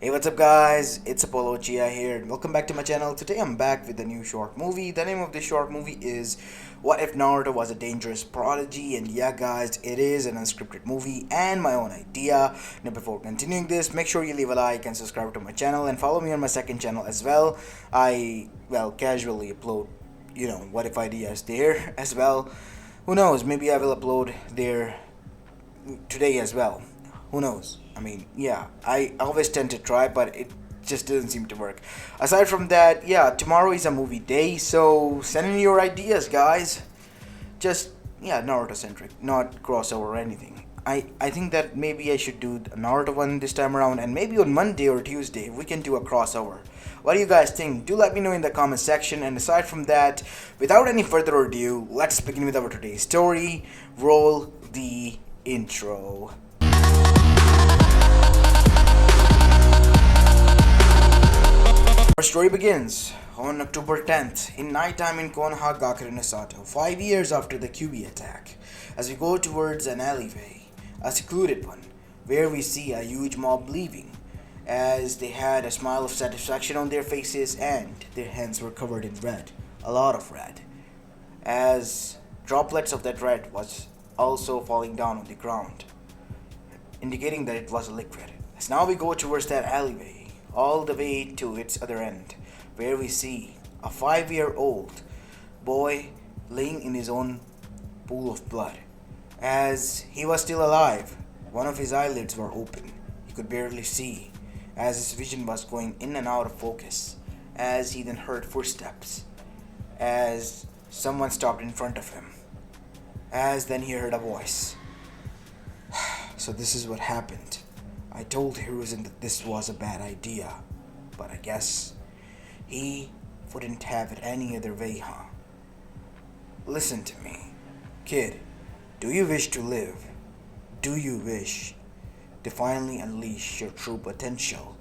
Hey, what's up guys? It's Uchiha here and welcome back to my channel. Today I'm back with a new short movie. The name of this short movie is What If Naruto Was a Dangerous Prodigy? And yeah guys, it is an unscripted movie and my own idea. Now before continuing this, make sure you leave a like and subscribe to my channel and follow me on my second channel as well. I casually upload, what if ideas there as well. Who knows, maybe I will upload there today as well. Who knows? I mean, yeah, I always tend to try, but it just doesn't seem to work. Aside from that, yeah, tomorrow is a movie day, so send in your ideas, guys. Just, yeah, Naruto centric, not crossover or anything. I think that maybe I should do a Naruto one this time around, and maybe on Monday or Tuesday we can do a crossover. What do you guys think? Do let me know in the comment section. And aside from that, without any further ado, let's begin with our today's story. Roll the intro. Our story begins on October 10th, in nighttime in Konoha Gakure Sato, 5 years after the QB attack, as we go towards an alleyway, a secluded one, where we see a huge mob leaving, as they had a smile of satisfaction on their faces and their hands were covered in red, a lot of red, as droplets of that red was also falling down on the ground, indicating that it was a liquid. As now we go towards that alleyway, all the way to its other end, where we see a 5-year-old boy laying in his own pool of blood. As he was still alive, one of his eyelids were open. He could barely see, as his vision was going in and out of focus, as he then heard footsteps, as someone stopped in front of him, as then he heard a voice. So this is what happened. I told Hiruzen that this was a bad idea, but I guess he wouldn't have it any other way, huh? Listen to me, kid. Do you wish to live? Do you wish to finally unleash your true potential?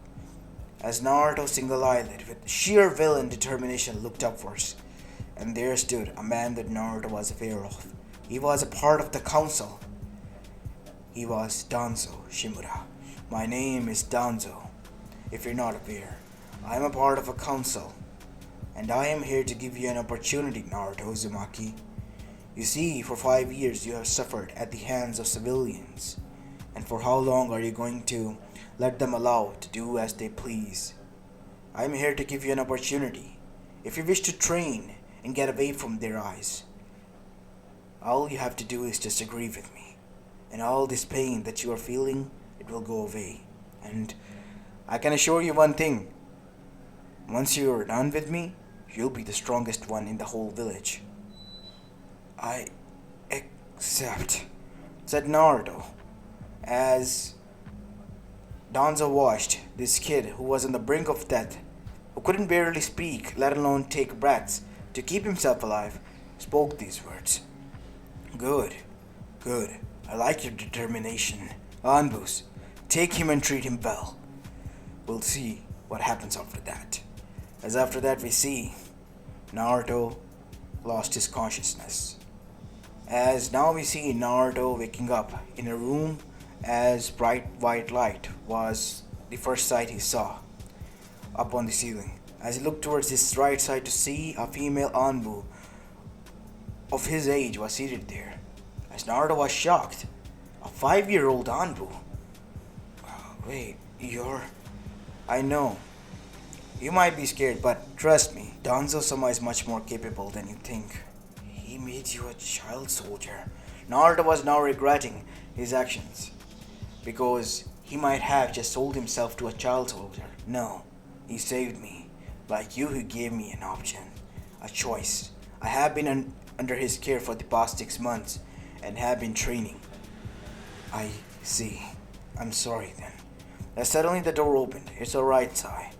As Naruto, single-eyed with sheer will and determination, looked upwards, and there stood a man that Naruto was aware of. He was a part of the council. He was Danzo Shimura. My name is Danzo. If you're not aware, I am a part of a council, and I am here to give you an opportunity, Naruto Uzumaki. You see, for 5 years you have suffered at the hands of civilians, and for how long are you going to let them allow to do as they please? I am here to give you an opportunity. If you wish to train and get away from their eyes, all you have to do is just agree with me, and all this pain that you are feeling, it will go away. And I can assure you one thing. Once you are done with me, you'll be the strongest one in the whole village. I accept, said Naruto, as Danzo watched this kid who was on the brink of death, who couldn't barely speak, let alone take breaths to keep himself alive, spoke these words. Good, good. I like your determination. Anbus, take him and treat him well. We'll see what happens after that. As after that we see Naruto lost his consciousness. As now we see Naruto waking up in a room as bright white light was the first sight he saw up on the ceiling. As he looked towards his right side to see a female Anbu of his age was seated there. As Naruto was shocked, a 5-year-old Anbu. Wait, I know. You might be scared, but trust me, Danzo-sama is much more capable than you think. He made you a child soldier. Naruto was now regretting his actions, because he might have just sold himself to a child soldier. No, he saved me, like you who gave me an option, a choice. I have been under his care for the past 6 months, and have been training. I see. I'm sorry then. As suddenly the door opened. It's alright, Sai.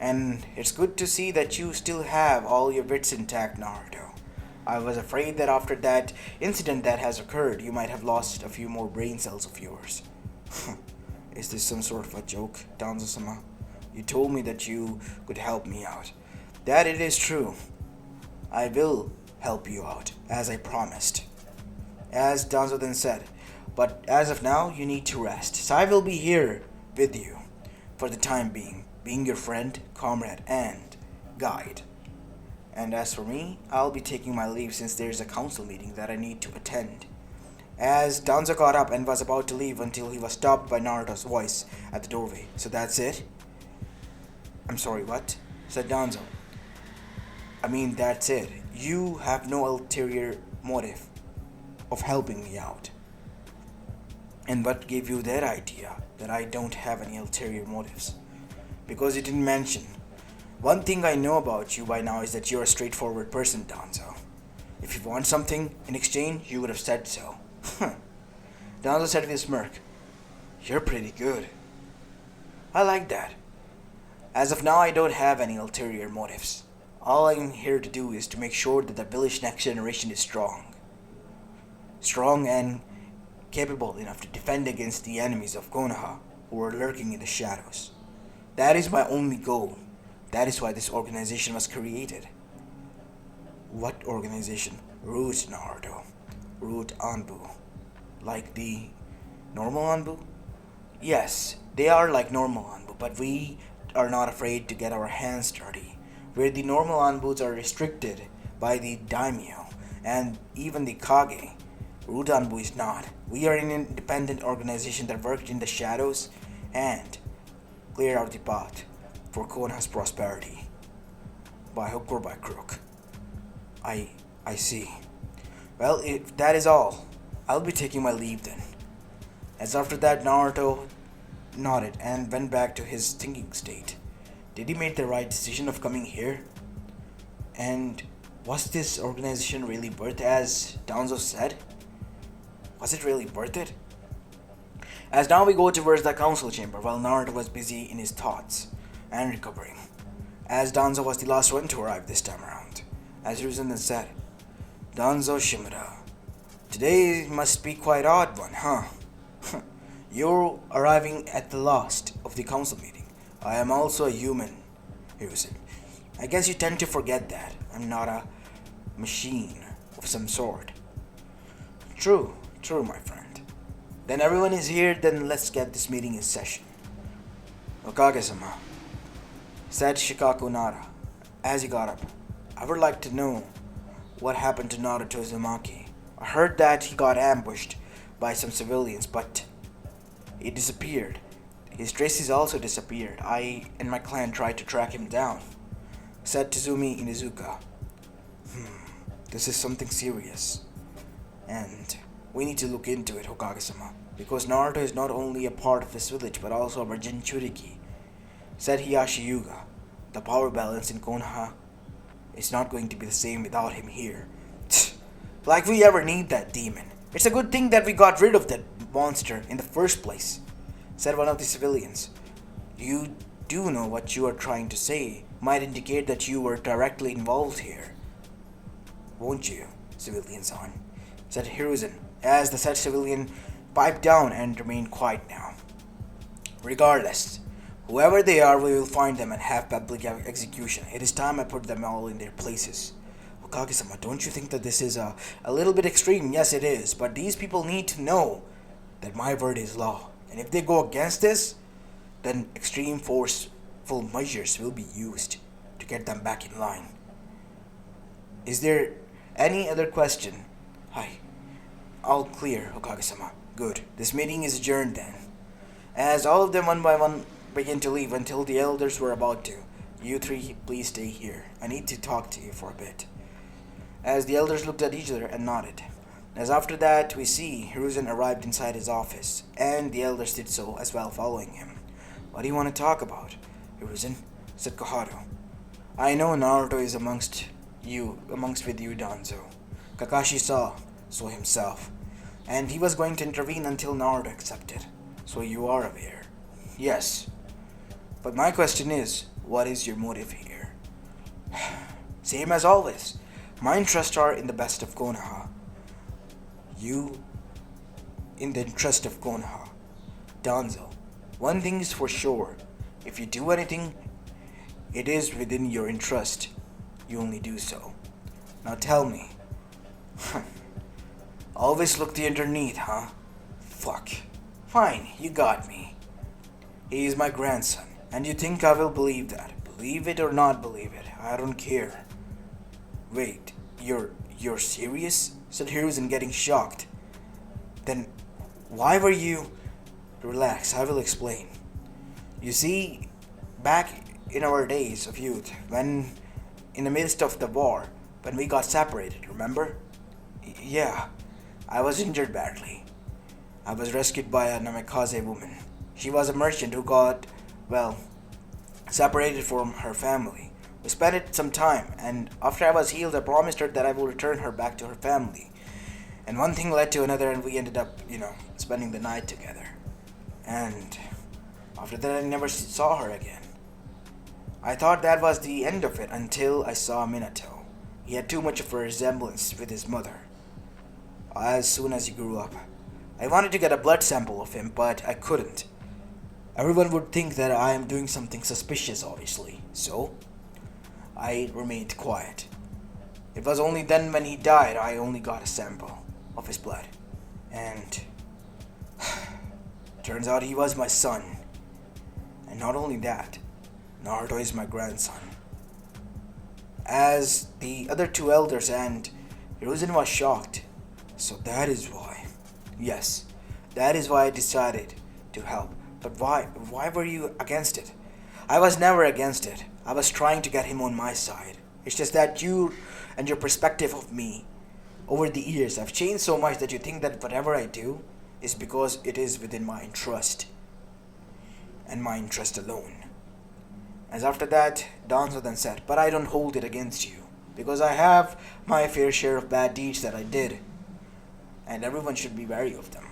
And it's good to see that you still have all your wits intact, Naruto. I was afraid that after that incident that has occurred, you might have lost a few more brain cells of yours. Is this some sort of a joke, Danzo-sama? You told me that you could help me out. That it is true. I will help you out, as I promised. As Danzo then said, but as of now, you need to rest. Sai will be here with you. for the time being your friend, comrade, and guide. And as for me, I'll be taking my leave since there's a council meeting that I need to attend. As Danzo got up and was about to leave until he was stopped by Naruto's voice at the doorway. So that's it? I'm sorry, what? Said Danzo. I mean, that's it. You have no ulterior motive of helping me out. And what gave you that idea that I don't have any ulterior motives? Because you didn't mention. One thing I know about you by now is that you're a straightforward person, Danzo. If you want something in exchange, you would have said so. Danzo said with a smirk. You're pretty good. I like that. As of now, I don't have any ulterior motives. All I'm here to do is to make sure that the village next generation is strong. Strong and capable enough to defend against the enemies of Konoha who are lurking in the shadows. That is my only goal. That is why this organization was created. What organization? Root Naruto. Root Anbu. Like the normal Anbu? Yes, they are like normal Anbu, but we are not afraid to get our hands dirty. Where the normal Anbus are restricted by the daimyo and even the kage, Root Anbu is not. We are an independent organization that worked in the shadows and cleared out the path for Konoha's prosperity. By hook or by crook. I see. Well, if that is all, I'll be taking my leave then. As after that, Naruto nodded and went back to his thinking state. Did he make the right decision of coming here? And was this organization really worth it, as Danzo said? Was it really worth it? As now we go towards the council chamber while Naruto was busy in his thoughts and recovering. As Danzo was the last one to arrive this time around. As Hiruzen then said, Danzo Shimura, today must be quite odd one, huh? You're arriving at the last of the council meeting. I am also a human, Hiruzen. I guess you tend to forget that. I'm not a machine of some sort. True, my friend. Then everyone is here, then let's get this meeting in session. Okage-sama, said Shikaku Nara as he got up. I would like to know what happened to Naruto Uzumaki. I heard that he got ambushed by some civilians, but he disappeared. His traces also disappeared. I and my clan tried to track him down, said Tazumi Inizuka. This is something serious. And we need to look into it, Hokage-sama. Because Naruto is not only a part of this village, but also our Jinchuriki, said Hiyashi Yuga. The power balance in Konoha is not going to be the same without him here. Like we ever need that demon. It's a good thing that we got rid of that monster in the first place, said one of the civilians. You do know what you are trying to say might indicate that you were directly involved here. Won't you, civilian-san? Said Hiruzen, as the said civilian piped down and remained quiet now. Regardless, whoever they are, we will find them and have public execution. It is time I put them all in their places. Okage-sama, don't you think that this is a little bit extreme? Yes, it is, but these people need to know that my word is law. And if they go against this, then extreme forceful measures will be used to get them back in line. Is there any other question? Hi. All clear, Okage-sama. Good. This meeting is adjourned then. As all of them one by one began to leave until the elders were about to. You three, please stay here. I need to talk to you for a bit. As the elders looked at each other and nodded. As after that, we see Hiruzen arrived inside his office, and the elders did so as well, following him. What do you want to talk about, Hiruzen? Said Koharu. I know Naruto is amongst with you, Danzo. Kakashi saw himself, and he was going to intervene until Naruto accepted. So you are aware? Yes. But my question is, what is your motive here? Same as always. My interests are in the best of Konoha. You in the interest of Konoha. Danzo, one thing is for sure. If you do anything, it is within your interest. You only do so. Now tell me. Always look the underneath, huh? Fuck. Fine, you got me. He is my grandson. And you think I will believe that? Believe it or not believe it, I don't care. Wait, you're serious? Said Hiruzen, getting shocked. Then why were you... Relax, I will explain. You see, back in our days of youth, when in the midst of the war, when we got separated, remember? Yeah, I was injured badly. I was rescued by a Namikaze woman. She was a merchant who got, well, separated from her family. We spent it some time, and after I was healed, I promised her that I will return her back to her family. And one thing led to another, and we ended up, spending the night together. And after that, I never saw her again. I thought that was the end of it until I saw Minato. He had too much of a resemblance with his mother. As soon as he grew up, I wanted to get a blood sample of him, but I couldn't. Everyone would think that I am doing something suspicious, obviously. So, I remained quiet. It was only then when he died I only got a sample of his blood. And turns out he was my son. And not only that, Naruto is my grandson. As the other two elders, and Hiruzen was shocked. So that is why. Yes, that is why I decided to help. But why? Why were you against it? I was never against it. I was trying to get him on my side. It's just that you and your perspective of me over the years have changed so much that you think that whatever I do is because it is within my interest. And my interest alone. As after that, Danzo then said, but I don't hold it against you. Because I have my fair share of bad deeds that I did. And everyone should be wary of them.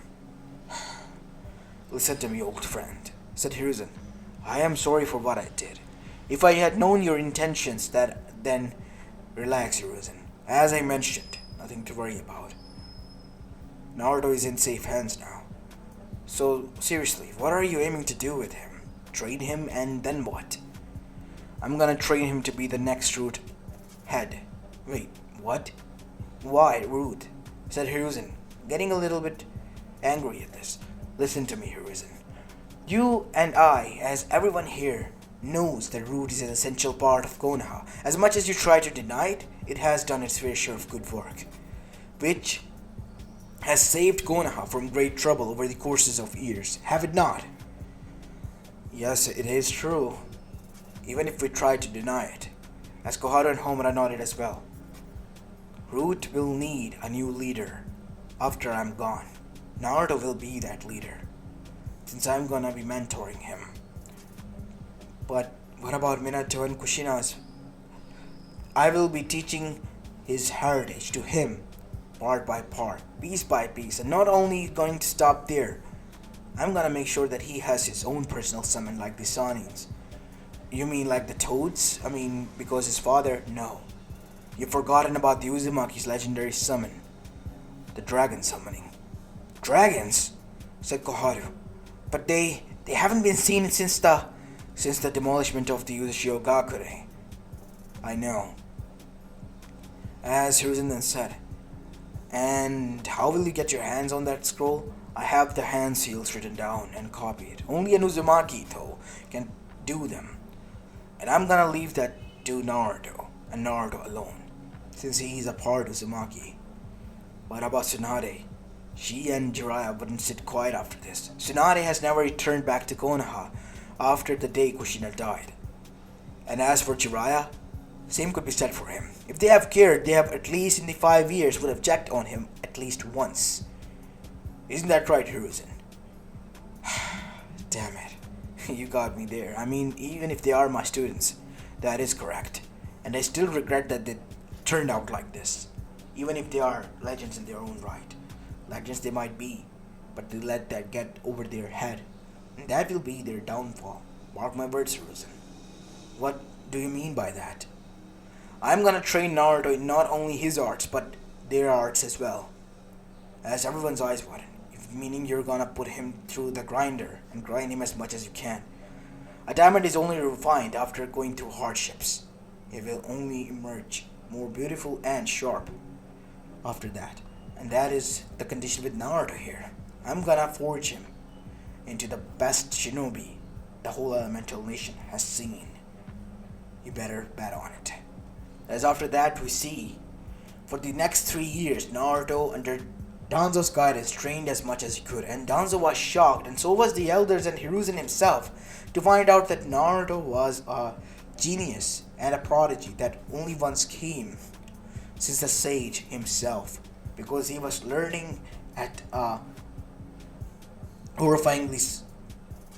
Listen to me, old friend, said Hiruzen. I am sorry for what I did. If I had known your intentions, then relax, Hiruzen. As I mentioned, nothing to worry about. Naruto is in safe hands now. So, seriously, what are you aiming to do with him? Train him and then what? I'm gonna train him to be the next root head. Wait, what? Why, root? Said Hiruzen, getting a little bit angry at this. Listen to me, Hiruzen. You and I, as everyone here, knows that root is an essential part of Konoha. As much as you try to deny it, it has done its fair share of good work, which has saved Konoha from great trouble over the courses of years. Have it not? Yes, it is true. Even if we try to deny it, as Koharu and Homura nodded as well. Root will need a new leader after I'm gone. Naruto will be that leader, since I'm gonna be mentoring him. But what about Minato and Kushina's? I will be teaching his heritage to him, part by part, piece by piece, and not only going to stop there. I'm gonna make sure that he has his own personal summon like the Sanins. You mean like the Toads? Because his father? No. You've forgotten about the Uzumaki's legendary summon, the dragon summoning. Dragons? Said Koharu. But they haven't been seen since the demolishment of the Uchiha Gakure. I know. As Hiruzen then said. And how will you get your hands on that scroll? I have the hand seals written down and copied. Only an Uzumaki, though, can do them. And I'm gonna leave that to Naruto, and Naruto alone, since he is a part of Uzumaki. What about Tsunade? She and Jiraiya wouldn't sit quiet after this. Tsunade has never returned back to Konoha after the day Kushina died. And as for Jiraiya, same could be said for him. If they have cared, they have at least in the 5 years would have checked on him at least once. Isn't that right, Hiruzen? Damn it. You got me there. Even if they are my students, that is correct. And I still regret that they turned out like this. Even if they are legends in their own right. Legends they might be, but they let that get over their head. And that will be their downfall. Mark my words, Hiruzen. What do you mean by that? I'm gonna train Naruto in not only his arts, but their arts as well. As everyone's eyes widen. Meaning you're gonna put him through the grinder and grind him as much as you can. A diamond is only refined after going through hardships. It will only emerge more beautiful and sharp after that. And that is the condition with Naruto here. I'm gonna forge him into the best shinobi the whole elemental nation has seen. You better bet on it. As after that we see, for the next 3 years, Naruto under Danzo's guidance trained as much as he could, and Danzo was shocked, and so was the elders and Hiruzen himself, to find out that Naruto was a genius and a prodigy that only once came since the sage himself, because he was learning at a horrifyingly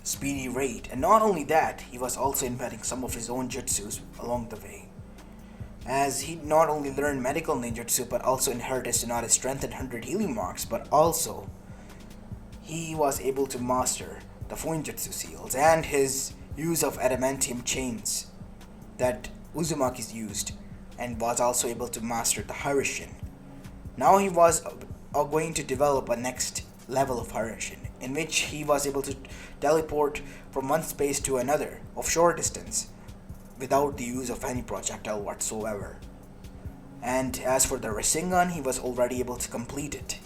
speedy rate, and not only that, he was also inventing some of his own jutsus along the way. As he not only learned medical ninjutsu but also inherited Tsunade's strength and 100 healing marks, but also he was able to master the Fuinjutsu seals and his use of adamantium chains that Uzumaki's used, and was also able to master the Harishin. Now he was going to develop a next level of Harishin, in which he was able to teleport from one space to another of short distance without the use of any projectile whatsoever. And as for the Rasengan, he was already able to complete it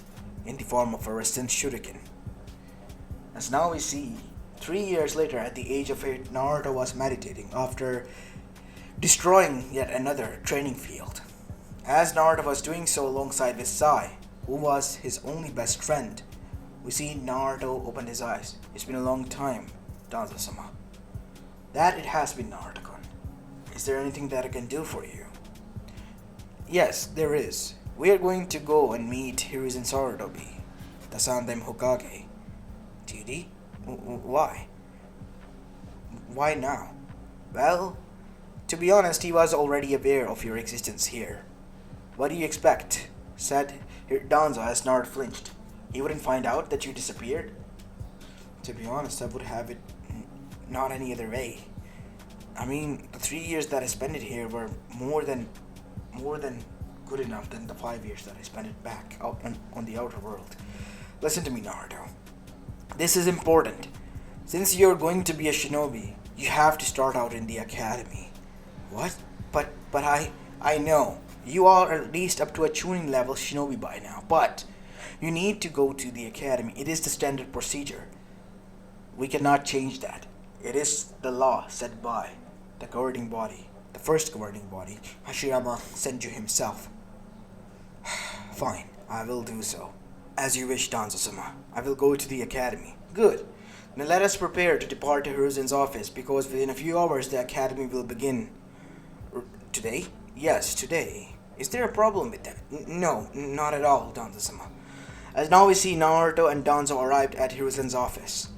in the form of a Rasen Shuriken. As now we see, 3 years later at the age of 8, Naruto was meditating after destroying yet another training field. As Naruto was doing so alongside with Sai, who was his only best friend, we see Naruto open his eyes. It's been a long time, Danzo-sama. That it has been, Naruto-kun. Is there anything that I can do for you? Yes, there is. We are going to go and meet Hiruzen Sarutobi, the Sandaime Hokage. TD? Why? Why now? Well, to be honest, he was already aware of your existence here. What do you expect? Said Danzo as Naruto flinched. He wouldn't find out that you disappeared? To be honest, I would have it not any other way. I mean, the 3 years that I spent it here were more than good enough than the 5 years that I spent it back out on the outer world. Listen to me, Naruto. This is important. Since you're going to be a shinobi, you have to start out in the academy. What? But I know. You are at least up to a tuning level shinobi by now, but you need to go to the academy. It is the standard procedure. We cannot change that. It is the law set by the governing body, the first governing body, Hashirama Senju himself. Fine, I will do so. As you wish, Danzo-sama. I will go to the academy. Good. Now let us prepare to depart to Hiruzen's office, because within a few hours the academy will begin. Today? Yes, today. Is there a problem with that? No, not at all, Danzo-sama. As now we see Naruto and Danzo arrived at Hiruzen's office.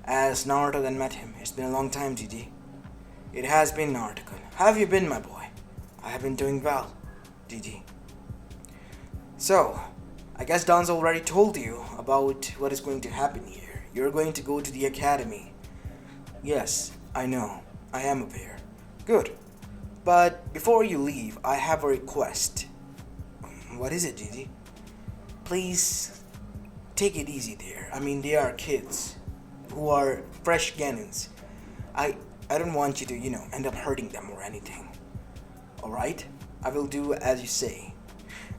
As Naruto then met him. It's been a long time, Gigi. It has been, Naruto-kun. How have you been, my boy? I have been doing well, Gigi. So, I guess Danzo already told you about what is going to happen here. You're going to go to the academy. Yes, I know. I am aware. Good. But before you leave, I have a request. What is it, Gigi? Please, take it easy there. I mean, they are kids who are fresh Genins. I don't want you to, end up hurting them or anything. Alright? I will do as you say.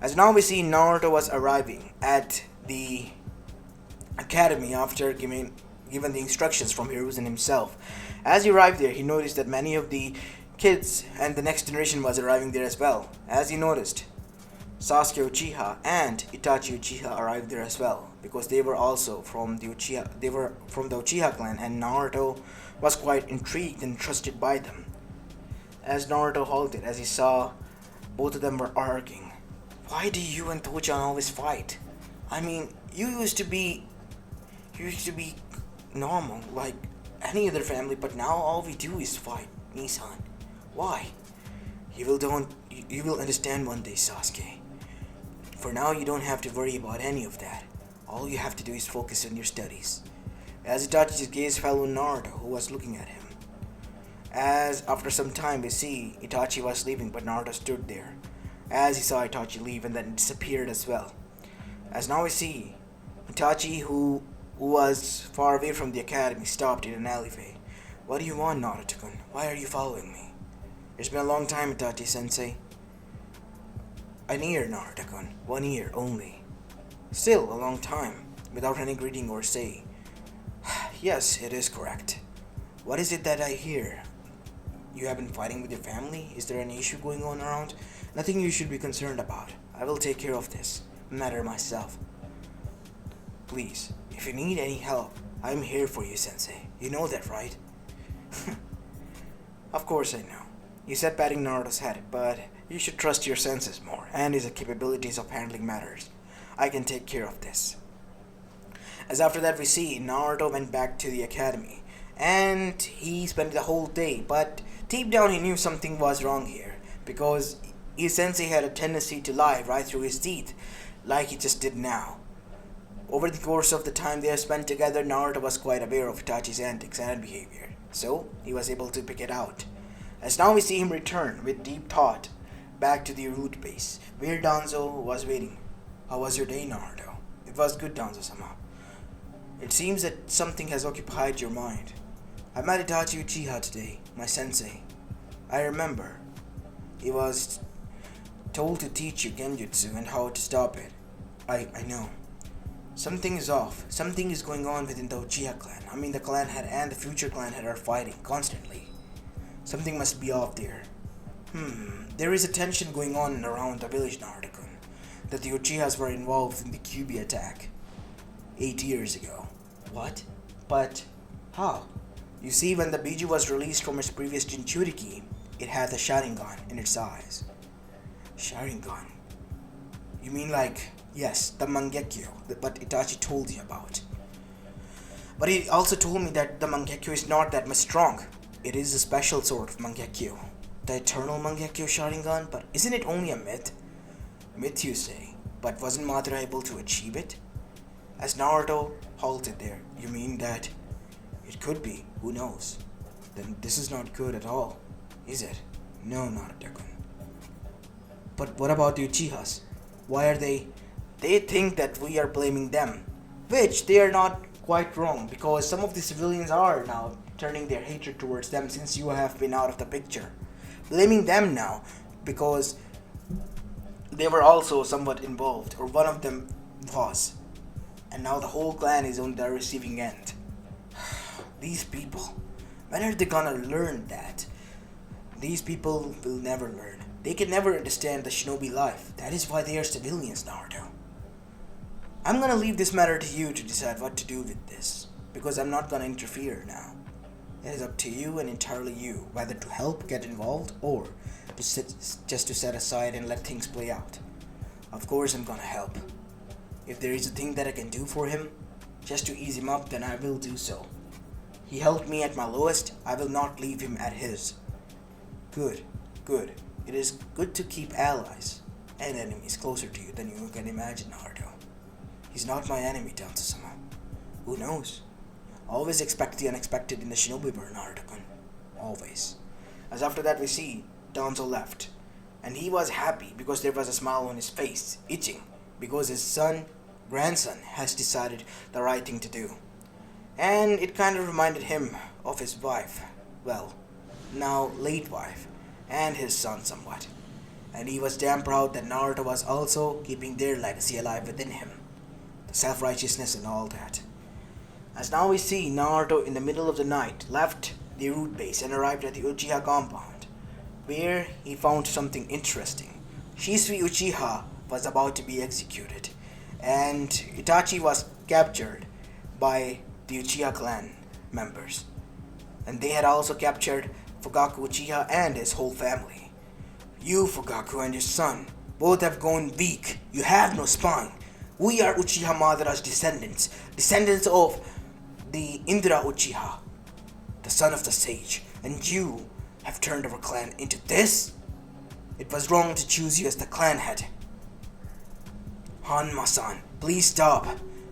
As now we see Naruto was arriving at the academy after given the instructions from Hiruzen himself. As he arrived there, he noticed that many of the kids and the next generation was arriving there as well. As he noticed, Sasuke Uchiha and Itachi Uchiha arrived there as well, because they were also from the Uchiha clan, and Naruto was quite intrigued and trusted by them. As Naruto halted, as he saw both of them were arguing. Why do you and Tochan always fight? I mean, you used to be normal, like any other family, but now all we do is fight, Nissan. Why? You will understand one day, Sasuke. For now, you don't have to worry about any of that. All you have to do is focus on your studies. As Itachi's gaze fell on Naruto, who was looking at him. As after some time we see Itachi was leaving, but Naruto stood there. As he saw Itachi leave and then disappeared as well. As now we see Itachi, who was far away from the academy, stopped in an alleyway. What do you want, Naruto-kun? Why are you following me? It's been a long time, Itachi-sensei. An year, Naruto-kun. 1 year only. Still a long time, without any greeting or say. Yes, it is correct. What is it that I hear? You have been fighting with your family? Is there an issue going on around? Nothing you should be concerned about. I will take care of this matter myself. Please, if you need any help, I'm here for you, Sensei. You know that, right? Of course I know. You said patting Naruto's head, but you should trust your senses more and his capabilities of handling matters. I can take care of this. As after that we see Naruto went back to the academy and he spent the whole day, but deep down he knew something was wrong here because his sensei had a tendency to lie right through his teeth like he just did now. Over the course of the time they have spent together, Naruto was quite aware of Itachi's antics and behavior, so he was able to pick it out. As now we see him return with deep thought back to the root base, where Danzo was waiting. How was your day, Naruto? It was good, Danzo-sama. It seems that something has occupied your mind. I met Itachi Uchiha today, my sensei. I remember. He was told to teach you genjutsu and how to stop it. I know. Something is off. Something is going on within the Uchiha clan. I mean, the clan head and the future clan head are fighting constantly. Something must be off there. There is a tension going on around the village, Naruto-kun, that the Uchihas were involved in the Kyuubi attack 8 years ago. What? But how? You see, when the Biju was released from its previous Jinchuriki, it had the Sharingan in its eyes. Sharingan? You mean like, yes, the Mangekyo that what Itachi told you about. But he also told me that the Mangekyo is not that much strong. It is a special sort of Mangekyo. The eternal Mangekyo Sharingan, but isn't it only a myth? Myth, you say, but wasn't Madara able to achieve it? As Naruto halted there, you mean that it could be, who knows? Then this is not good at all, is it? No, Naruto-kun. But what about the Uchihas? Why are they think that we are blaming them, which they are not quite wrong, because some of the civilians are now turning their hatred towards them since you have been out of the picture. Blaming them now because they were also somewhat involved, or one of them was. And now the whole clan is on the receiving end. These people, when are they gonna learn that? These people will never learn. They can never understand the shinobi life. That is why they are civilians, Naruto. I'm gonna leave this matter to you to decide what to do with this, because I'm not gonna interfere now. It is up to you and entirely you, whether to help, get involved, or to just to set aside and let things play out. Of course I'm gonna help. If there is a thing that I can do for him, just to ease him up, then I will do so. He helped me at my lowest, I will not leave him at his. Good. It is good to keep allies and enemies closer to you than you can imagine, Naruto. He's not my enemy, Danzo-sama. Who knows? Always expect the unexpected in the shinobi world, Naruto-kun. Always. As after that we see Danzo left, and he was happy because there was a smile on his face, itching, because his grandson has decided the right thing to do. And it kind of reminded him of his wife, well, now late wife, and his son somewhat. And he was damn proud that Naruto was also keeping their legacy alive within him. The self-righteousness and all that. As now we see Naruto in the middle of the night left the root base and arrived at the Uchiha compound, where he found something interesting. Shisui Uchiha was about to be executed, and Itachi was captured by the Uchiha clan members. And they had also captured Fugaku Uchiha and his whole family. You, Fugaku, and your son both have gone weak. You have no spine. We are Uchiha Madara's descendants of the Indra Uchiha, the son of the sage, and you have turned our clan into this? It was wrong to choose you as the clan head. Hanma-san, please stop.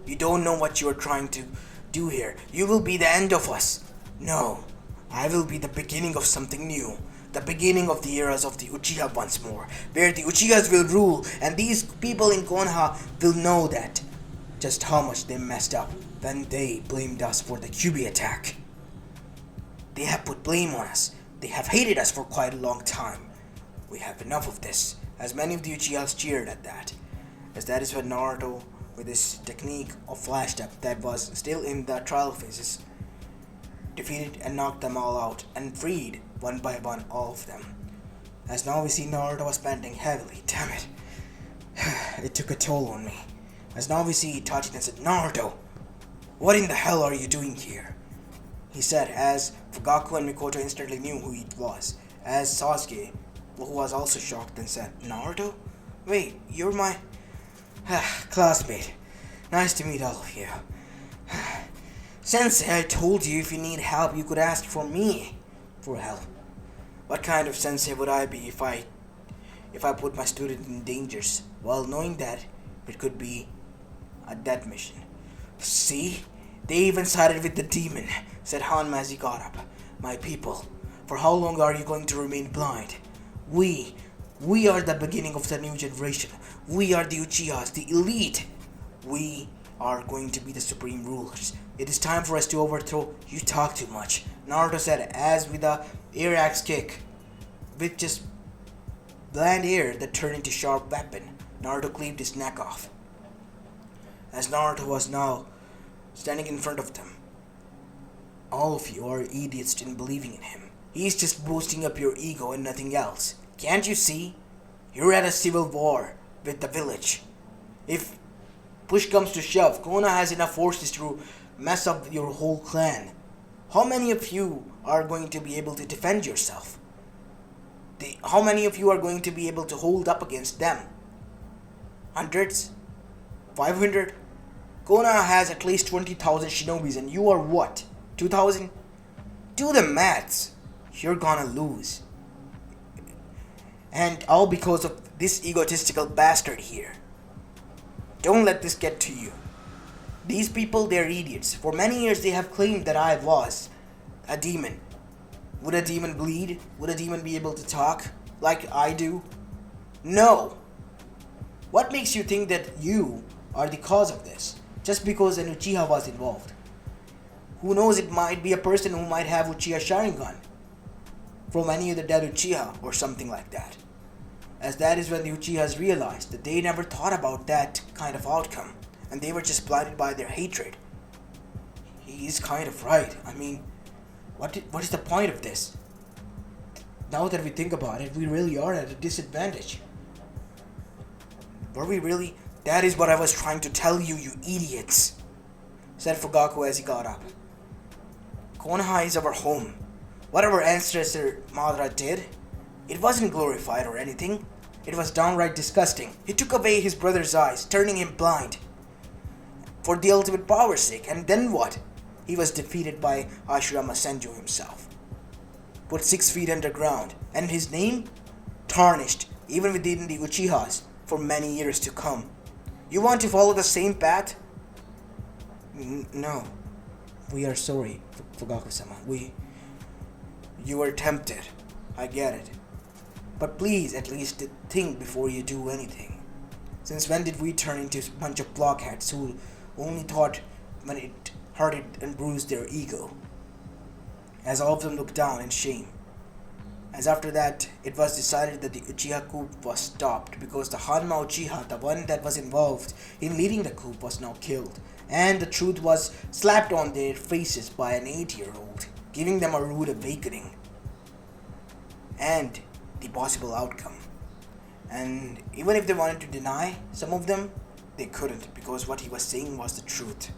You don't know what you are trying to do here. You will be the end of us. No, I will be the beginning of something new. The beginning of the eras of the Uchiha once more, where the Uchihas will rule, and these people in Konoha will know that just how much they messed up when they blamed us for the Kyuubi attack. They have put blame on us. They have hated us for quite a long time. We have enough of this, as many of the Uchihas cheered at that, as that is when Naruto, with his technique of flash step that was still in the trial phases, defeated and knocked them all out, and freed, one by one, all of them. As now we see Naruto was panting heavily. Damn it. It took a toll on me. As now we see Itachi and said, Naruto, what in the hell are you doing here? He said, as Fugaku and Mikoto instantly knew who it was. As Sasuke, who was also shocked, and said, Naruto? Wait, you're my classmate. Nice to meet all of you. Sensei, I told you if you need help, you could ask for me for help. What kind of sensei would I be if I put my student in dangers, while knowing that it could be a death mission? See? They even sided with the demon, said Hanma as he got up. My people, for how long are you going to remain blind? We are the beginning of the new generation. We are the Uchihas, the elite. We are going to be the supreme rulers. It is time for us to overthrow. You talk too much, Naruto said, as with a air axe kick, with just bland air that turned into sharp weapon, Naruto cleaved his neck off. As Naruto was now standing in front of them, all of you are idiots in believing in him. He's just boosting up your ego and nothing else. Can't you see? You're at a civil war with the village. If push comes to shove, Konoha has enough forces to mess up your whole clan. How many of you are going to be able to defend yourself? How many of you are going to be able to hold up against them? Hundreds? 500? Konoha has at least 20,000 shinobis and you are what? 2,000? Do the maths. You're gonna lose. And all because of this egotistical bastard here. Don't let this get to you. These people, they're idiots. For many years they have claimed that I was a demon. Would a demon bleed? Would a demon be able to talk like I do? No. What makes you think that you are the cause of this? Just because an Uchiha was involved. Who knows, it might be a person who might have Uchiha Sharingan from any other dead Uchiha or something like that. As that is when the Uchihas realized that they never thought about that kind of outcome, and they were just blinded by their hatred. He's kind of right. I mean, what is the point of this? Now that we think about it, we really are at a disadvantage. Were we really? That is what I was trying to tell you, you idiots, said Fugaku as he got up. Konoha is our home. What our ancestor Madara did, it wasn't glorified or anything. It was downright disgusting. He took away his brother's eyes, turning him blind for the ultimate power's sake. And then what? He was defeated by Hashirama Senju himself, put 6 feet underground, and his name tarnished even within the Uchihas for many years to come. You want to follow the same path? No. We are sorry, Fugaku-sama. You were tempted. I get it. But please at least think before you do anything. Since when did we turn into a bunch of blockheads who only thought when it hurted and bruised their ego? As all of them looked down in shame. As after that, it was decided that the Uchiha coup was stopped because the Hanma Uchiha, the one that was involved in leading the coup, was now killed. And the truth was slapped on their faces by an 8-year-old, giving them a rude awakening. And the possible outcome. And even if they wanted to deny some of them, they couldn't, because what he was saying was the truth.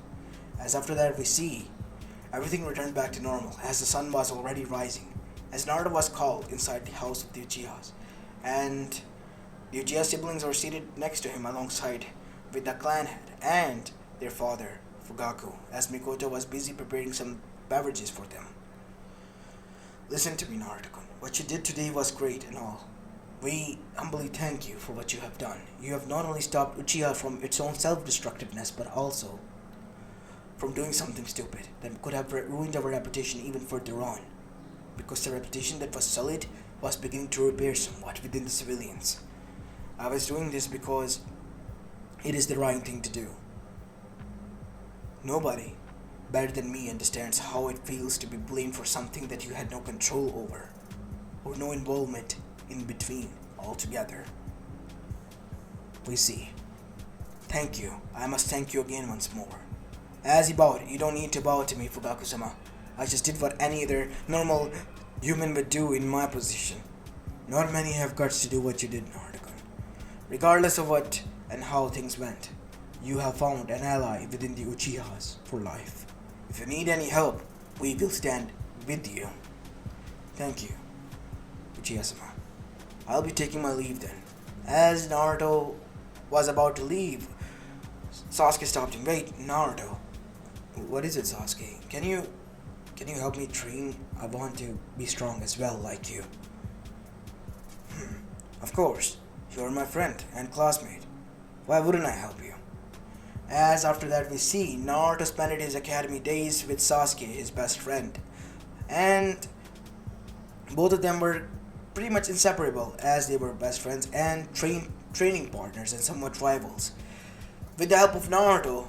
As after that we see, everything returned back to normal, as the sun was already rising, as Naruto was called inside the house of the Uchihas, and the Uchiha siblings were seated next to him alongside with the clan head and their father, Fugaku, as Mikoto was busy preparing some beverages for them. Listen to me, Naruto-kun. What you did today was great and all. We humbly thank you for what you have done. You have not only stopped Uchiha from its own self-destructiveness, but also from doing something stupid that could have ruined our reputation even further on. Because the reputation that was sullied was beginning to repair somewhat within the civilians. I was doing this because it is the right thing to do. Nobody better than me understands how it feels to be blamed for something that you had no control over, or no involvement in between altogether. We see. Thank you. I must thank you again once more. As he bowed, you don't need to bow to me, Fugaku-sama. I just did what any other normal human would do in my position. Not many have guts to do what you did, Naruto. Regardless of what and how things went, you have found an ally within the Uchihas for life. If you need any help, we will stand with you. Thank you, Uchiha-sama. I'll be taking my leave then. As Naruto was about to leave, Sasuke stopped him. Wait, Naruto. What is it, Sasuke? Can you help me train? I want to be strong as well, like you. Of course. You're my friend and classmate. Why wouldn't I help you? As after that we see Naruto spent his academy days with Sasuke, his best friend. And both of them were pretty much inseparable as they were best friends and training partners and somewhat rivals. With the help of Naruto,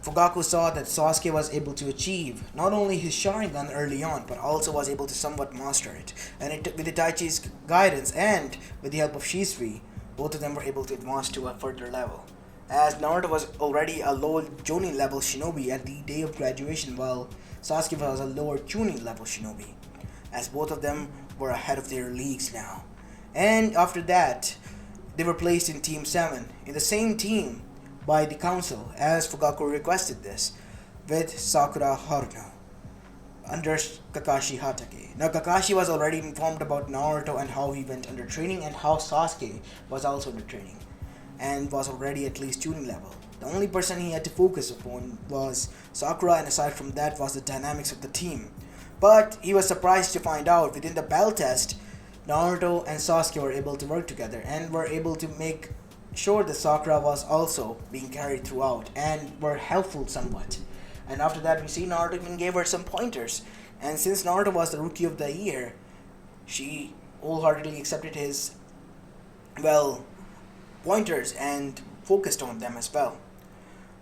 Fugaku saw that Sasuke was able to achieve not only his Sharingan early on, but also was able to somewhat master it. And with Itachi's guidance and with the help of Shisui, both of them were able to advance to a further level. As Naruto was already a low Jonin level shinobi at the day of graduation, while Sasuke was a lower Chunin level shinobi, as both of them were ahead of their leagues now. And after that, they were placed in Team 7, in the same team by the council, as Fugaku requested this, with Sakura Haruno, under Kakashi Hatake. Now Kakashi was already informed about Naruto and how he went under training and how Sasuke was also under training, and was already at least tuning level. The only person he had to focus upon was Sakura, and aside from that was the dynamics of the team. But he was surprised to find out within the bell test, Naruto and Sasuke were able to work together and were able to make sure that Sakura was also being carried throughout and were helpful somewhat. And after that we see Naruto even gave her some pointers. And since Naruto was the Rookie of the Year, she wholeheartedly accepted his, pointers and focused on them as well.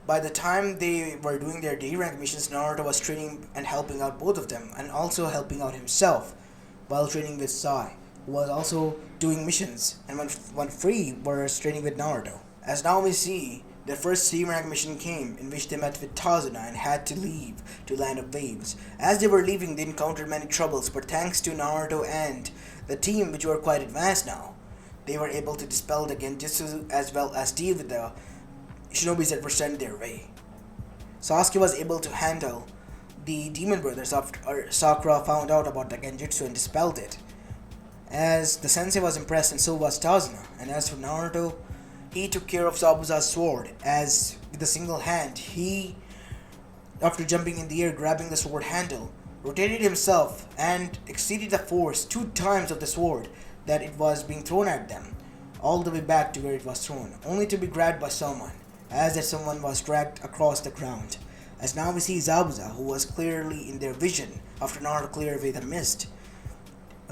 By the time they were doing their day rank missions, Naruto was training and helping out both of them, and also helping out himself while training with Sai, who was also doing missions, and when free was training with Naruto. As now we see, their first day rank mission came, in which they met with Tazuna and had to leave to Land of Waves. As they were leaving, they encountered many troubles, but thanks to Naruto and the team, which were quite advanced now, they were able to dispel the genjutsu as well as deal with the shinobis that were sent their way. Sasuke was able to handle the demon brothers after Sakura found out about the genjutsu and dispelled it, as the sensei was impressed, and so was Tazuna. And as for Naruto, he took care of Zabuza's sword, as with a single hand he, after jumping in the air, grabbing the sword handle, rotated himself and exceeded the force 2 times of the sword that it was being thrown at them, all the way back to where it was thrown, only to be grabbed by someone, as that someone was dragged across the ground. As now we see Zabuza, who was clearly in their vision after Naruto cleared away the mist,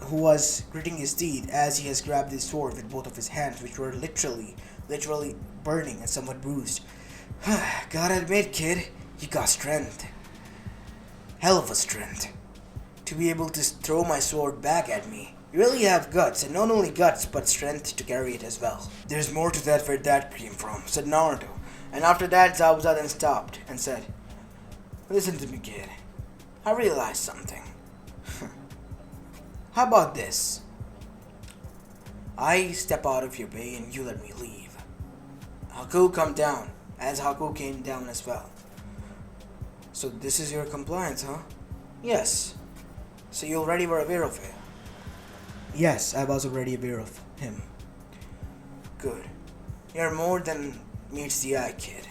who was gritting his teeth as he has grabbed his sword with both of his hands, which were literally burning and somewhat bruised. Gotta admit, kid, you got strength. Hell of a strength. To be able to throw my sword back at me. You really have guts, and not only guts, but strength to carry it as well. There's more to that where that came from, said Naruto. And after that, Zabuza then stopped and said, listen to me, kid. I realized something. How about this? I step out of your way and you let me leave. Haku come down, as Haku came down as well. So this is your compliance, huh? Yes. So you already were aware of it? Yes, I was already aware of him. Good. You're more than meets the eye, kid.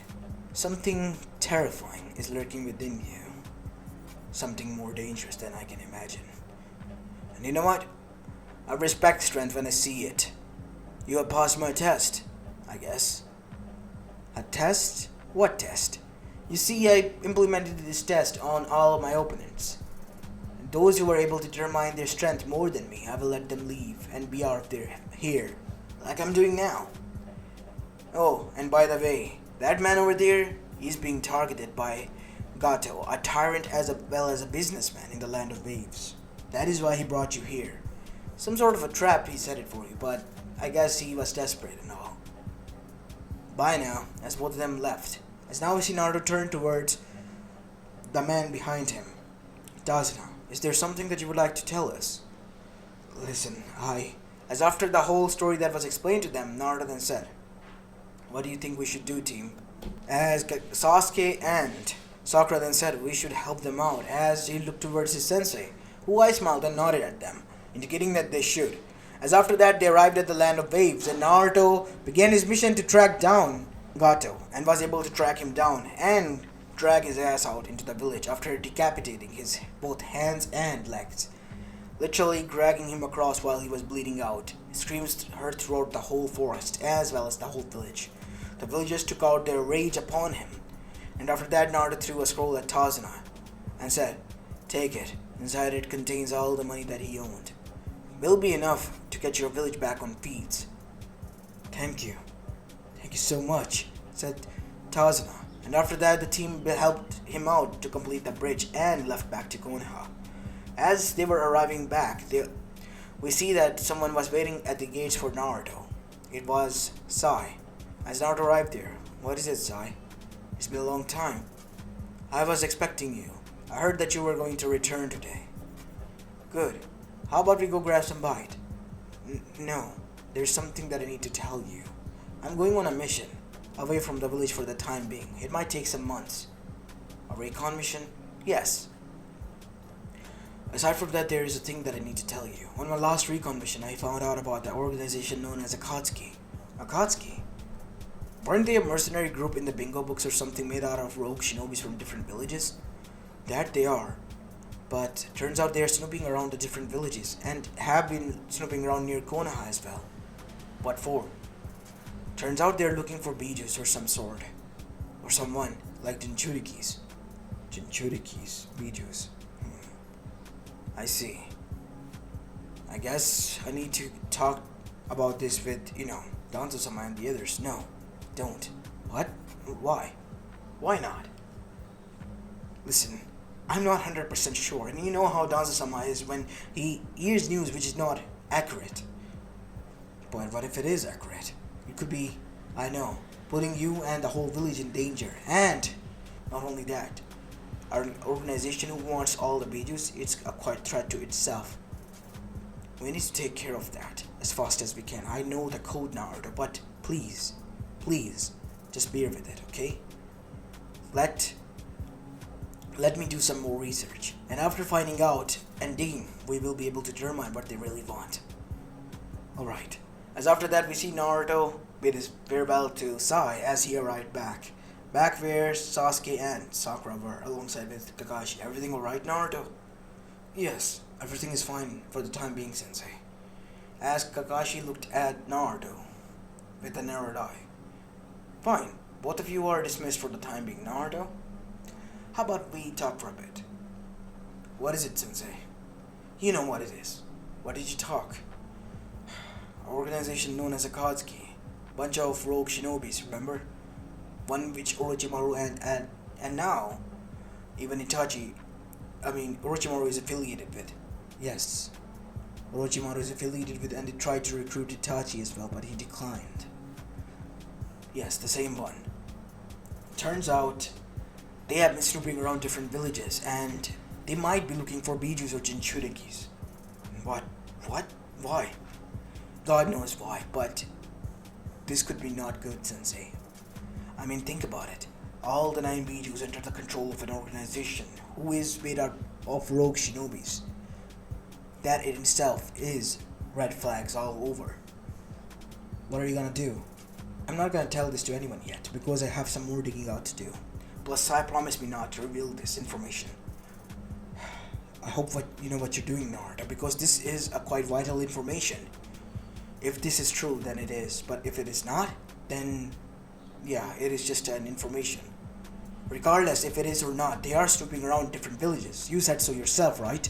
Something terrifying is lurking within you. Something more dangerous than I can imagine. And you know what? I respect strength when I see it. You have passed my test, I guess. A test? What test? You see, I implemented this test on all of my opponents. And those who were able to determine their strength more than me, I will let them leave and be out of their here, like I'm doing now. Oh, and by the way, that man over there, he's being targeted by Gato, a tyrant as well as a businessman in the Land of Waves. That is why he brought you here. Some sort of a trap he set it for you, but I guess he was desperate and all. Bye now, as both of them left. As now we see Naruto turn towards the man behind him. Tazuna, is there something that you would like to tell us? Listen, As after the whole story that was explained to them, Naruto then said, what do you think we should do, team? As Sasuke and Sakura then said, we should help them out, as he looked towards his sensei, who I smiled and nodded at them, indicating that they should. As after that, they arrived at the land of waves, and Naruto began his mission to track down Gato, and was able to track him down and drag his ass out into the village after decapitating his both hands and legs, literally dragging him across while he was bleeding out. Screams heard throughout the whole forest as well as the whole village. The villagers took out their rage upon him, and after that Naruto threw a scroll at Tazuna and said, take it. Inside it contains all the money that he owned. Will be enough to get your village back on feet. Thank you. Thank you so much, said Tazuna. And after that, the team helped him out to complete the bridge and left back to Konoha. As they were arriving back, we see that someone was waiting at the gates for Naruto. It was Sai. As Naruto arrived there, what is it, Sai? It's been a long time. I was expecting you. I heard that you were going to return today. Good. How about we go grab some bite? No, there's something that I need to tell you. I'm going on a mission, away from the village for the time being. It might take some months. A recon mission? Yes. Aside from that, there is a thing that I need to tell you. On my last recon mission, I found out about the organization known as Akatsuki. Akatsuki? Weren't they a mercenary group in the bingo books or something made out of rogue shinobis from different villages? That they are. But turns out they are snooping around the different villages and have been snooping around near Konoha as well. What for? Turns out they're looking for Bijus or some sort. Or someone like Jinchurikis. Jinchurikis. Bijus. I see. I guess I need to talk about this with, Danzo-sama and the others. No, don't. What? Why? Why not? Listen, I'm not 100% sure, and you know how Danzo-sama is when he hears news which is not accurate. But what if it is accurate? It could be, I know, putting you and the whole village in danger. And not only that, an organization who wants all the Bijus, it's a quite threat to itself. We need to take care of that as fast as we can. I know the code, Naruto, but please, just bear with it, okay? Let me do some more research, and after finding out and digging, we will be able to determine what they really want. Alright. As after that, we see Naruto bid his farewell to Sai as he arrived back. Back where Sasuke and Sakura were, alongside with Kakashi. Everything alright, Naruto? Yes, everything is fine for the time being, Sensei. As Kakashi looked at Naruto with a narrowed eye. Fine, both of you are dismissed for the time being, Naruto. How about we talk for a bit? What is it, Sensei? You know what it is. What did you talk? An organization known as Akatsuki. Bunch of rogue shinobis, remember? One which Orochimaru and now even Orochimaru is affiliated with. Yes. Orochimaru is affiliated with, and they tried to recruit Itachi as well, but he declined. Yes, the same one. Turns out they have been snooping around different villages, and they might be looking for Bijus or Jinchurikis. What? Why? God knows why, but this could be not good, Sensei. Think about it. All the 9 Bijus under the control of an organization who is made out of rogue shinobis. That in itself is red flags all over. What are you gonna do? I'm not gonna tell this to anyone yet because I have some more digging out to do. Plus, Sai promised me not to reveal this information. I hope you know what you're doing, Naruto, because this is a quite vital information. If this is true, then it is. But if it is not, then yeah, it is just an information. Regardless if it is or not, they are snooping around different villages. You said so yourself, right?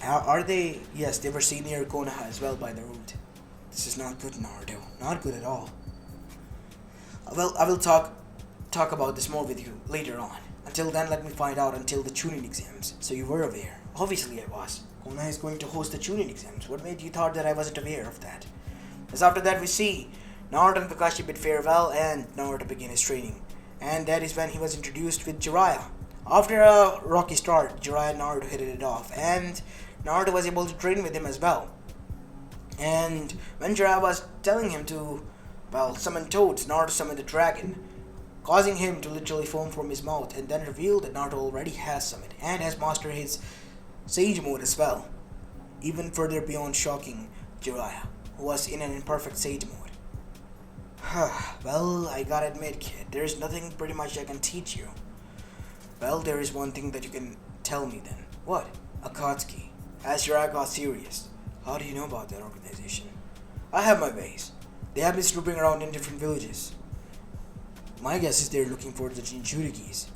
Are they? Yes, they were seen near Konoha as well by the route. This is not good, Naruto. Not good at all. Well, I will talk about this more with you later on. Until then, let me find out until the Chunin exams. So you were aware. Obviously I was. Konoha is going to host the Chunin exams. What made you thought that I wasn't aware of that? As after that we see Naruto and Kakashi bid farewell and Naruto began his training. And that is when he was introduced with Jiraiya. After a rocky start, Jiraiya and Naruto hit it off, and Naruto was able to train with him as well. And when Jiraiya was telling him to, summon toads, Naruto summoned the dragon, causing him to literally foam from his mouth, and then revealed that Naruto already has summoned and has mastered his Sage mode as well, even further beyond shocking Jiraiya, who was in an imperfect Sage mode. Well, I gotta admit, kid, there's nothing pretty much I can teach you. Well, there is one thing that you can tell me then. What? Akatsuki. As Jiraiya got serious. How do you know about that organization? I have my ways. They have been snooping around in different villages. My guess is they're looking for the Jinchurikis.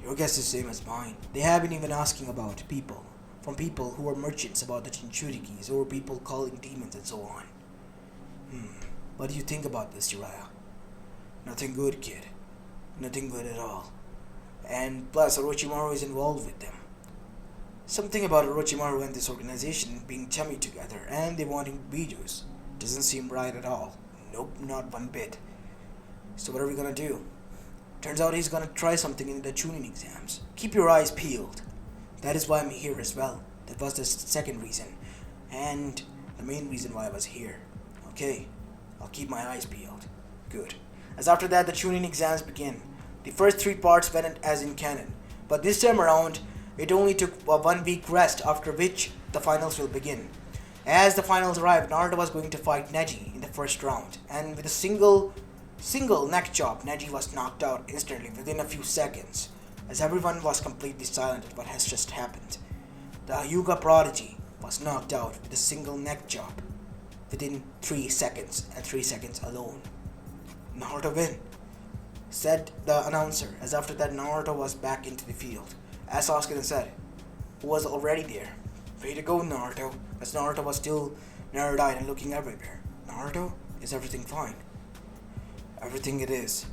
Your guess is the same as mine. They have been even asking about people, from people who are merchants about the Jinchurikis, or people calling demons and so on. What do you think about this, Jiraiya? Nothing good, kid. Nothing good at all. And plus, Orochimaru is involved with them. Something about Orochimaru and this organization being chummy together, and they wanting Bijus, doesn't seem right at all. Nope, not one bit. So what are we gonna do? Turns out he's gonna try something in the tuning exams. Keep your eyes peeled. That is why I'm here as well. That was the second reason. And the main reason why I was here. Okay, I'll keep my eyes peeled. Good. As after that, the tuning exams begin. The first 3 parts went as in canon. But this time around, it only took a 1 week rest, after which the finals will begin. As the finals arrived, Naruto was going to fight Neji in the first round. And with a single neck chop, Neji was knocked out instantly within a few seconds, as everyone was completely silent at what has just happened. The Hyuga prodigy was knocked out with a single neck chop within 3 seconds, and 3 seconds alone. Naruto win, said the announcer, as after that Naruto was back into the field. As Sasuke then said, who was already there, way to go, Naruto, as Naruto was still narrowed-eyed and looking everywhere. Naruto, is everything fine? Everything it is.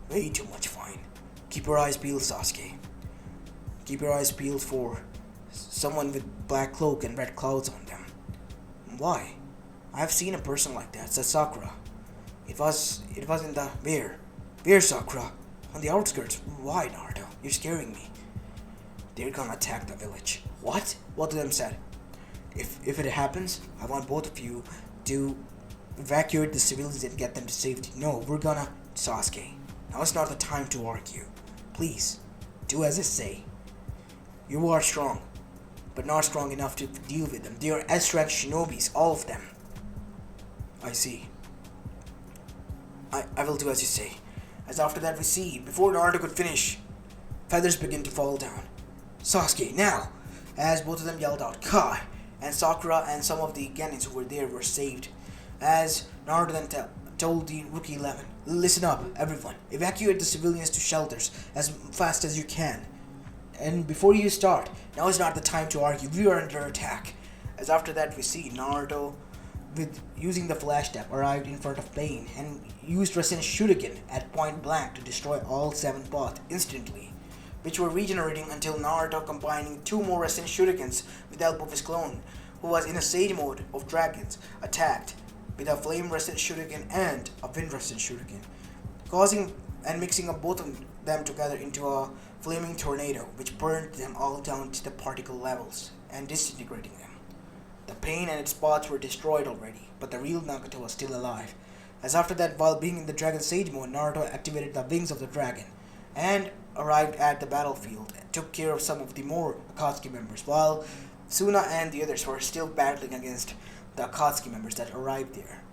Way too much fine. Keep your eyes peeled, Sasuke. Keep your eyes peeled for someone with black cloak and red clouds on them. Why? I've seen a person like that, said Sakura. It was in the where, Sakura? On the outskirts. Why, Naruto? You're scaring me. They're gonna attack the village. What? Both of them said. If it happens, I want both of you to evacuate the civilians and get them to safety. No, we're gonna... Sasuke, now is not the time to argue. Please, do as I say. You are strong, but not strong enough to deal with them. They are S-rank shinobis, all of them. I see. I will do as you say. As after that we see, before Naruto could finish, feathers begin to fall down. Sasuke, now! As both of them yelled out, Kai! And Sakura and some of the Genins who were there were saved. As Naruto then told the Rookie 11, listen up, everyone. Evacuate the civilians to shelters as fast as you can. And before you start, now is not the time to argue. We are under attack. As after that we see Naruto, with using the flash tap, arrived in front of Pain and used Rasen Shuriken at point blank to destroy all 7 paths instantly, which were regenerating until Naruto, combining 2 more Rasen Shurikens with the help of his clone, who was in a Sage mode of dragons, attacked with a Flame Rasen Shuriken and a Wind Rasen Shuriken, causing and mixing up both of them together into a flaming tornado, which burned them all down to the particle levels and disintegrating them. The Pain and its pods were destroyed already, but the real Nagato was still alive. As after that, while being in the Dragon Sage mode, Naruto activated the wings of the dragon and arrived at the battlefield and took care of some of the more Akatsuki members, while Suna and the others were still battling against the Akatsuki members that arrived there.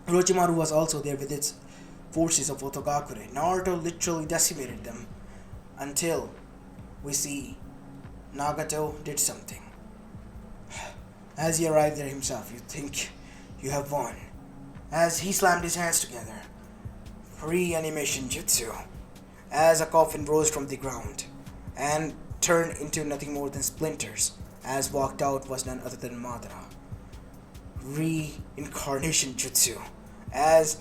Orochimaru was also there with its forces of Otogakure. Naruto literally decimated them until we see Nagato did something. As he arrived there himself, you think you have won. As he slammed his hands together, Reanimation Jutsu, as a coffin rose from the ground and turned into nothing more than splinters, as walked out was none other than Madara. Reincarnation Jutsu, as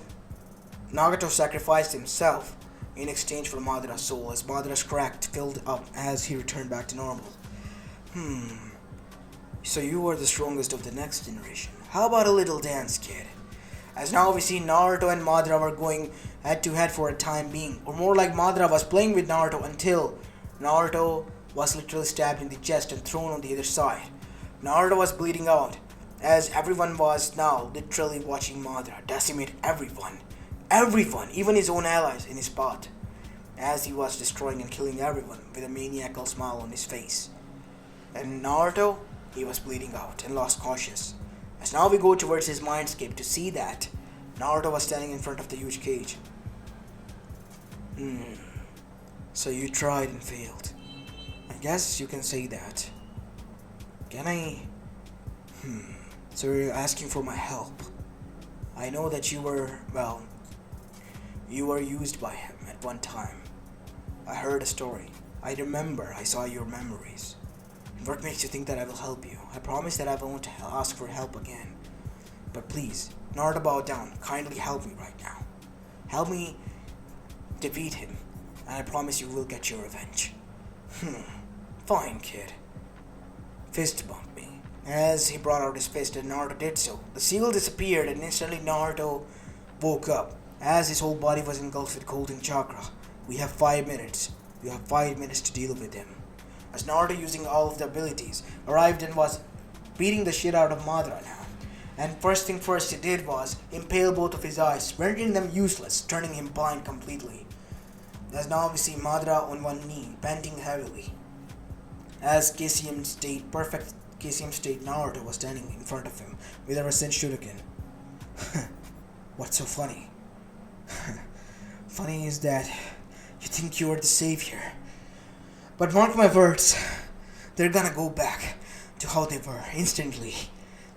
Nagato sacrificed himself in exchange for Madara's soul, as Madara's crack filled up as he returned back to normal. So you are the strongest of the next generation. How about a little dance, kid? As now we see Naruto and Madara were going head to head for a time being, or more like Madara was playing with Naruto until Naruto was literally stabbed in the chest and thrown on the other side. Naruto was bleeding out, as everyone was now literally watching Madara decimate everyone. Everyone, even his own allies in his path, as he was destroying and killing everyone with a maniacal smile on his face. And Naruto, he was bleeding out and lost conscious. As now we go towards his mindscape to see that Naruto was standing in front of the huge cage. So you tried and failed. I guess you can say that. Can I? So you're asking for my help. I know that you were used by him at one time. I heard a story. I remember I saw your memories. And what makes you think that I will help you? I promise that I won't ask for help again. But please, Naruto, bow down. Kindly help me right now. Help me defeat him. And I promise you will get your revenge. Fine, kid. Fist bump me. As he brought out his fist and Naruto did so, the seal disappeared and instantly Naruto woke up. As his whole body was engulfed with golden chakra. We have 5 minutes. We have 5 minutes to deal with him. As Naruto, using all of the abilities, arrived and was beating the shit out of Madara now. And first thing first he did was impale both of his eyes, rendering them useless, turning him blind completely. As now we see Madara on one knee, panting heavily. As perfect KCM state Naruto was standing in front of him with a recent shuriken. What's so funny? Funny is that you think you are the savior. But mark my words, they're gonna go back to how they were instantly.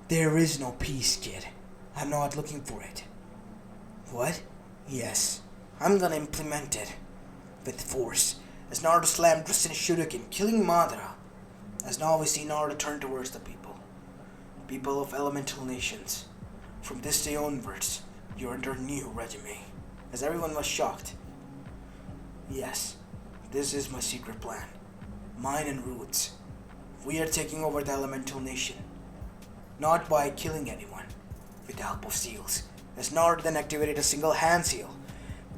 There is no peace, kid. I'm not looking for it. What? Yes, I'm gonna implement it with force. As Naruto slammed Rasen Shuriken, killing Madara. As now we see Naruto turn towards the people. People of elemental nations. From this day onwards, you're under new regime. As everyone was shocked. Yes, this is my secret plan. Mine and Root's. We are taking over the elemental nation. Not by killing anyone, with the help of seals. As Naruto then activated a single hand seal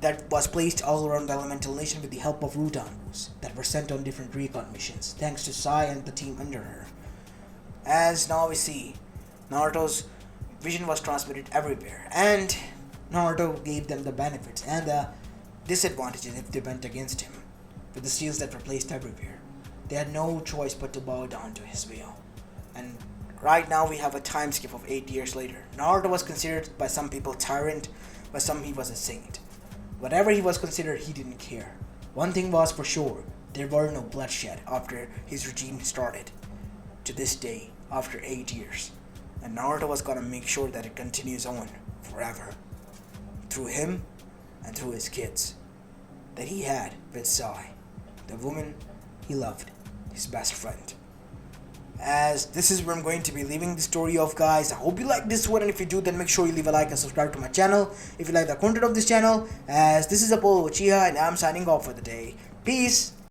that was placed all around the elemental nation with the help of Rutangus that were sent on different recon missions, thanks to Sai and the team under her. As now we see, Naruto's vision was transmitted everywhere, and Naruto gave them the benefits and the disadvantages if they went against him, with the seals that were placed everywhere. They had no choice but to bow down to his will. And right now we have a time skip of 8 years later. Naruto was considered by some people tyrant, by some he was a saint. Whatever he was considered, he didn't care. One thing was for sure, there were no bloodshed after his regime started. To this day, after 8 years. And Naruto was gonna make sure that it continues on forever. Through him and through his kids that he had with Sai, the woman he loved, his best friend. As this is where I'm going to be leaving the story off, guys. I hope you like this one, and if you do, then make sure you leave a like and subscribe to my channel if you like the content of this channel. As this is Apollo Uchiha, and I'm signing off for the day. Peace.